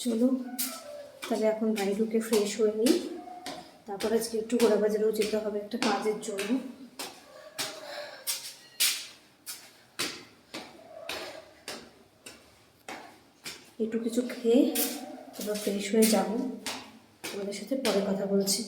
চলো তাহলে এখন বাড়ি ঢুকে ফ্রেশ হয়ে নিই, তারপর আজকে একটু গোড়া বাজারেও যেতে হবে একটা কাজের জন্য। একটু কিছু খেয়ে তারপর ফ্রেশ হয়ে যাব, তোমাদের সাথে পরে কথা বলছি।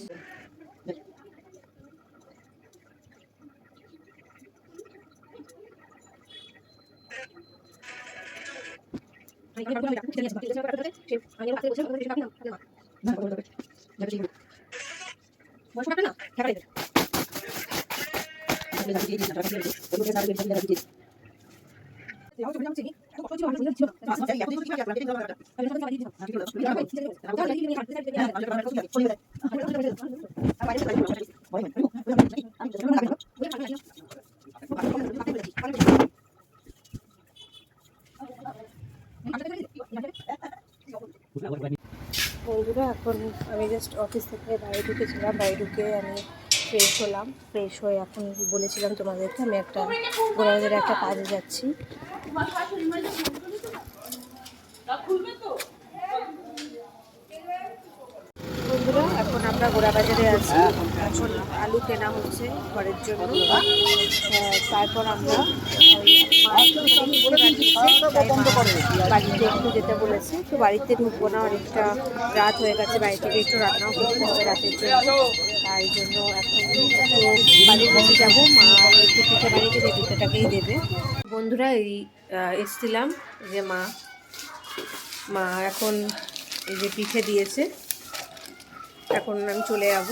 বন্ধুরা এখন আমি জাস্ট অফিস থেকে বাড়ি ঢুকেছিলাম, বাড়ি ঢুকে আমি ফ্রেশ হলাম। ফ্রেশ হয়ে এখন বলেছিলাম তোমাদেরকে আমি একটা গোড়াবাজারে একটা কাজে যাচ্ছি। বন্ধুরা এখন আমরা গোড়াবাজারে আছি, এখন আলু কেনা হচ্ছে ঘরের জন্য। তারপর আমরা বাড়িতে একটু যেতে বলেছে, তো বাড়িতে ঢুকবো না, অনেকটা রাত হয়ে গেছে, বাড়ি থেকে একটু রান্নাও করতে হবে রাতের জন্য। তাই জন্য এখন একটু বাড়ির কাছে যাবো, মা একটু পিঠে বানিয়েছে, যে পিঠেটাকেই দেবে। বন্ধুরা এই এসছিলাম যে মা এখন এই যে পিঠে দিয়েছে, এখন আমি চলে যাব।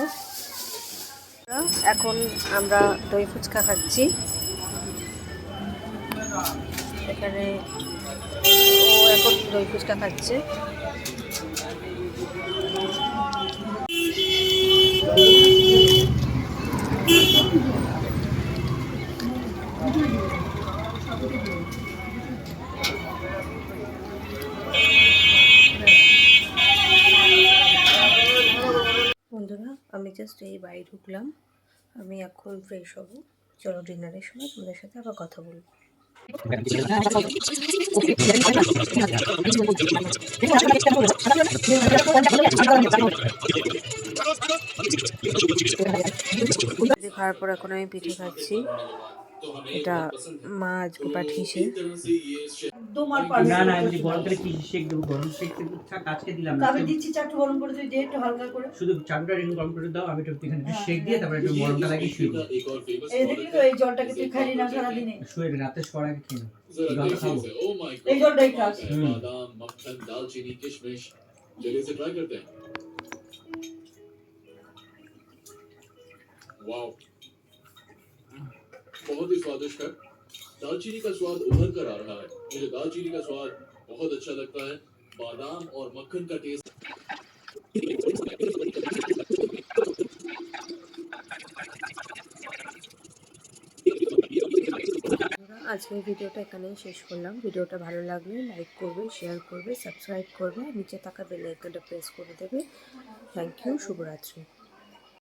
এখন আমরা দই ফুচকা খাচ্ছি এখানে, ও এখন দই ফুচকা খাচ্ছে। বন্ধুরা আমি জাস্ট এই বাড়ি ঢুকলাম, আমি এখন ফ্রেশ হব। চলো ডিনারের সময় তোমাদের সাথে আবার কথা বলবো। খাওয়ার পর এখন আমি পিঠে খাচ্ছি, এটা মা আজকে পাঠিয়েছে। না না আমি গরম করে কি শেক দেব, গরম শেক দেব থাক আজকে দিলাম না, আমি দিচ্ছি চা একটু গরম করে দিই, একটু হালকা করে শুধু চাটা একটু গরম করে দাও, আমি একটু এখানে শেক দিয়ে তারপর একটু গরমটা লাগিয়ে শুয়ে দিই। এই দেখলি তো এই জলটাকে তুই খালি না সারা দিনে শুয়ে রাতে শোয়ার আগে খেয়ে নাও, জল খাবো এই জলটাই খাস। বাদাম মক্খন দালচিনি কিশমিশ, चलिए इसे ट्राई करते हैं। वाओ बहुत ही स्वादिष्ट है, दालचीनी का स्वाद उभर कर आ रहा है, मुझे दालचीनी का स्वाद बहुत अच्छा लगता है, बादाम और मक्खन का टेस्ट। আজকের ভিডিওটা এখানেই শেষ করলাম। ভিডিওটা ভালো লাগলে লাইক করবে, শেয়ার করবে, সাবস্ক্রাইব করবে, নিচে থাকা বেল আইকনটা প্রেস করে দেবে। থ্যাংক ইউ, শুভরাত্রি।